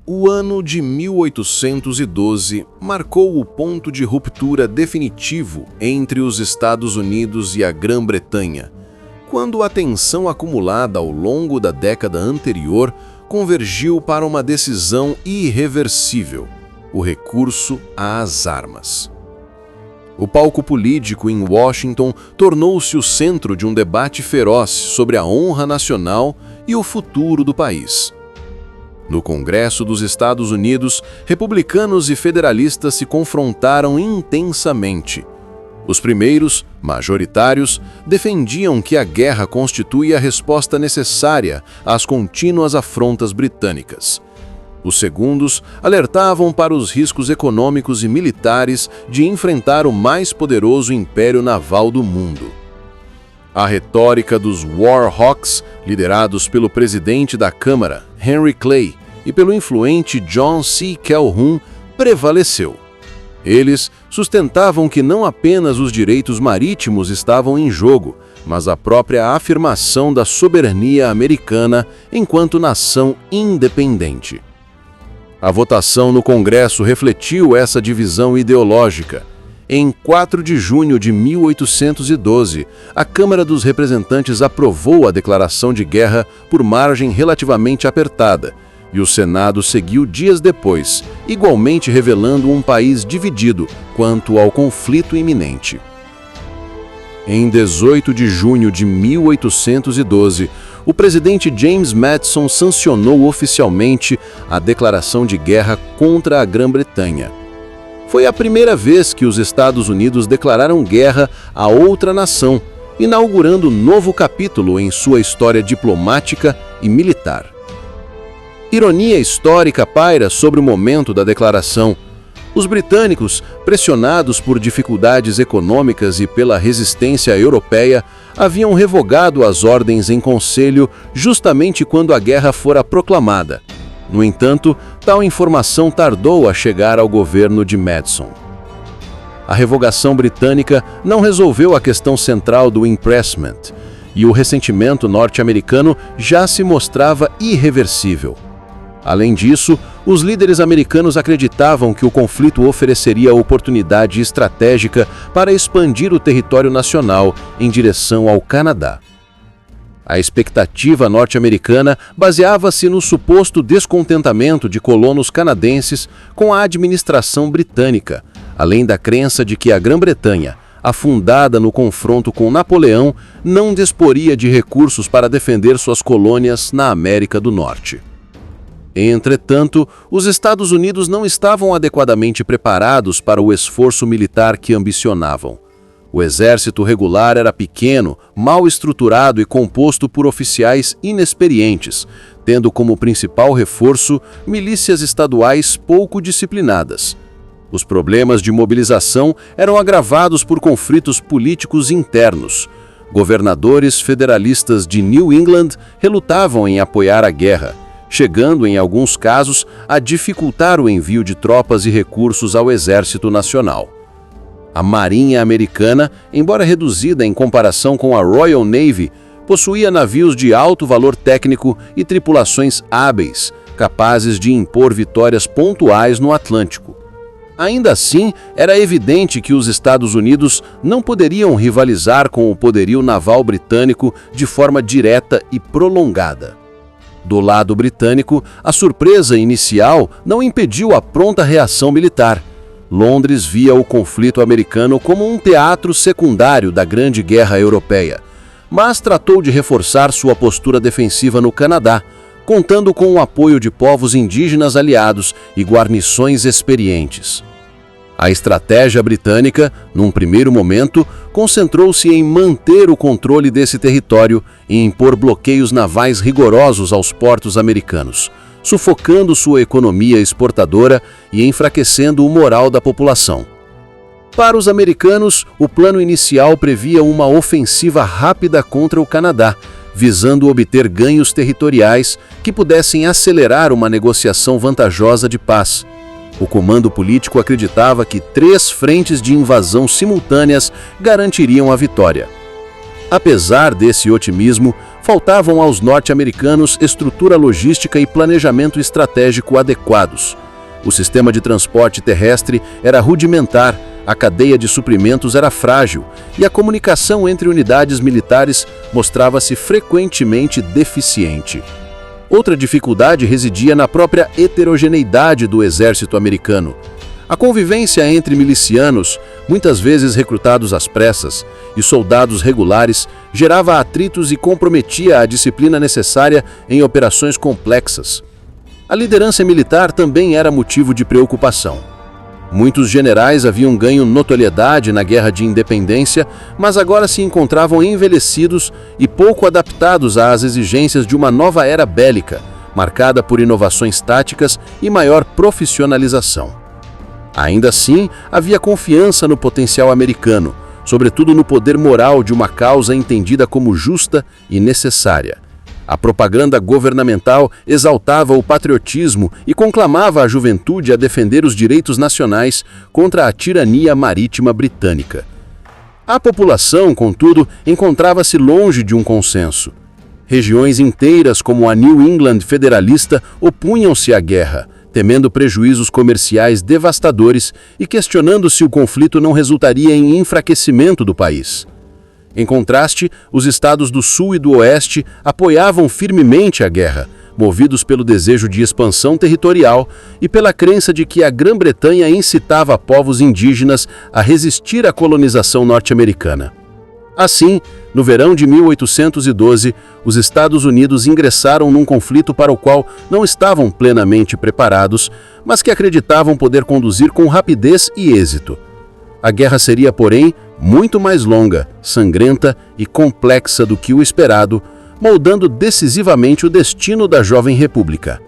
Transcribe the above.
O ano de 1812 marcou o ponto de ruptura definitivo entre os Estados Unidos e a Grã-Bretanha, quando a tensão acumulada ao longo da década anterior convergiu para uma decisão irreversível: o recurso às armas. O palco político em Washington tornou-se o centro de um debate feroz sobre a honra nacional e o futuro do país. No Congresso dos Estados Unidos, republicanos e federalistas se confrontaram intensamente. Os primeiros, majoritários, defendiam que a guerra constitui a resposta necessária às contínuas afrontas britânicas. Os segundos alertavam para os riscos econômicos e militares de enfrentar o mais poderoso império naval do mundo. A retórica dos War Hawks, liderados pelo presidente da Câmara, Henry Clay, e pelo influente John C. Calhoun, prevaleceu. Eles sustentavam que não apenas os direitos marítimos estavam em jogo, mas a própria afirmação da soberania americana enquanto nação independente. A votação no Congresso refletiu essa divisão ideológica. Em 4 de junho de 1812, a Câmara dos Representantes aprovou a declaração de guerra por margem relativamente apertada, e o Senado seguiu dias depois, igualmente revelando um país dividido quanto ao conflito iminente. Em 18 de junho de 1812, o presidente James Madison sancionou oficialmente a declaração de guerra contra a Grã-Bretanha. Foi a primeira vez que os Estados Unidos declararam guerra a outra nação, inaugurando um novo capítulo em sua história diplomática e militar. Ironia histórica paira sobre o momento da declaração. Os britânicos, pressionados por dificuldades econômicas e pela resistência europeia, haviam revogado as ordens em conselho justamente quando a guerra fora proclamada. No entanto, tal informação tardou a chegar ao governo de Madison. A revogação britânica não resolveu a questão central do impressment, e o ressentimento norte-americano já se mostrava irreversível. Além disso, os líderes americanos acreditavam que o conflito ofereceria oportunidade estratégica para expandir o território nacional em direção ao Canadá. A expectativa norte-americana baseava-se no suposto descontentamento de colonos canadenses com a administração britânica, além da crença de que a Grã-Bretanha, afundada no confronto com Napoleão, não disporia de recursos para defender suas colônias na América do Norte. Entretanto, os Estados Unidos não estavam adequadamente preparados para o esforço militar que ambicionavam. O exército regular era pequeno, mal estruturado e composto por oficiais inexperientes, tendo como principal reforço milícias estaduais pouco disciplinadas. Os problemas de mobilização eram agravados por conflitos políticos internos. Governadores federalistas de New England relutavam em apoiar a guerra, chegando, em alguns casos, a dificultar o envio de tropas e recursos ao Exército Nacional. A Marinha Americana, embora reduzida em comparação com a Royal Navy, possuía navios de alto valor técnico e tripulações hábeis, capazes de impor vitórias pontuais no Atlântico. Ainda assim, era evidente que os Estados Unidos não poderiam rivalizar com o poderio naval britânico de forma direta e prolongada. Do lado britânico, a surpresa inicial não impediu a pronta reação militar. Londres via o conflito americano como um teatro secundário da Grande Guerra Europeia, mas tratou de reforçar sua postura defensiva no Canadá, contando com o apoio de povos indígenas aliados e guarnições experientes. A estratégia britânica, num primeiro momento, concentrou-se em manter o controle desse território e impor bloqueios navais rigorosos aos portos americanos, sufocando sua economia exportadora e enfraquecendo o moral da população. Para os americanos, o plano inicial previa uma ofensiva rápida contra o Canadá, visando obter ganhos territoriais que pudessem acelerar uma negociação vantajosa de paz. O comando político acreditava que 3 frentes de invasão simultâneas garantiriam a vitória. Apesar desse otimismo, faltavam aos norte-americanos estrutura logística e planejamento estratégico adequados. O sistema de transporte terrestre era rudimentar, a cadeia de suprimentos era frágil e a comunicação entre unidades militares mostrava-se frequentemente deficiente. Outra dificuldade residia na própria heterogeneidade do exército americano. A convivência entre milicianos, muitas vezes recrutados às pressas, e soldados regulares gerava atritos e comprometia a disciplina necessária em operações complexas. A liderança militar também era motivo de preocupação. Muitos generais haviam ganho notoriedade na Guerra de Independência, mas agora se encontravam envelhecidos e pouco adaptados às exigências de uma nova era bélica, marcada por inovações táticas e maior profissionalização. Ainda assim, havia confiança no potencial americano, sobretudo no poder moral de uma causa entendida como justa e necessária. A propaganda governamental exaltava o patriotismo e conclamava a juventude a defender os direitos nacionais contra a tirania marítima britânica. A população, contudo, encontrava-se longe de um consenso. Regiões inteiras, como a New England federalista, opunham-se à guerra, temendo prejuízos comerciais devastadores e questionando se o conflito não resultaria em enfraquecimento do país. Em contraste, os estados do Sul e do Oeste apoiavam firmemente a guerra, movidos pelo desejo de expansão territorial e pela crença de que a Grã-Bretanha incitava povos indígenas a resistir à colonização norte-americana. Assim, no verão de 1812, os Estados Unidos ingressaram num conflito para o qual não estavam plenamente preparados, mas que acreditavam poder conduzir com rapidez e êxito. A guerra seria, porém, muito mais longa, sangrenta e complexa do que o esperado, moldando decisivamente o destino da jovem república.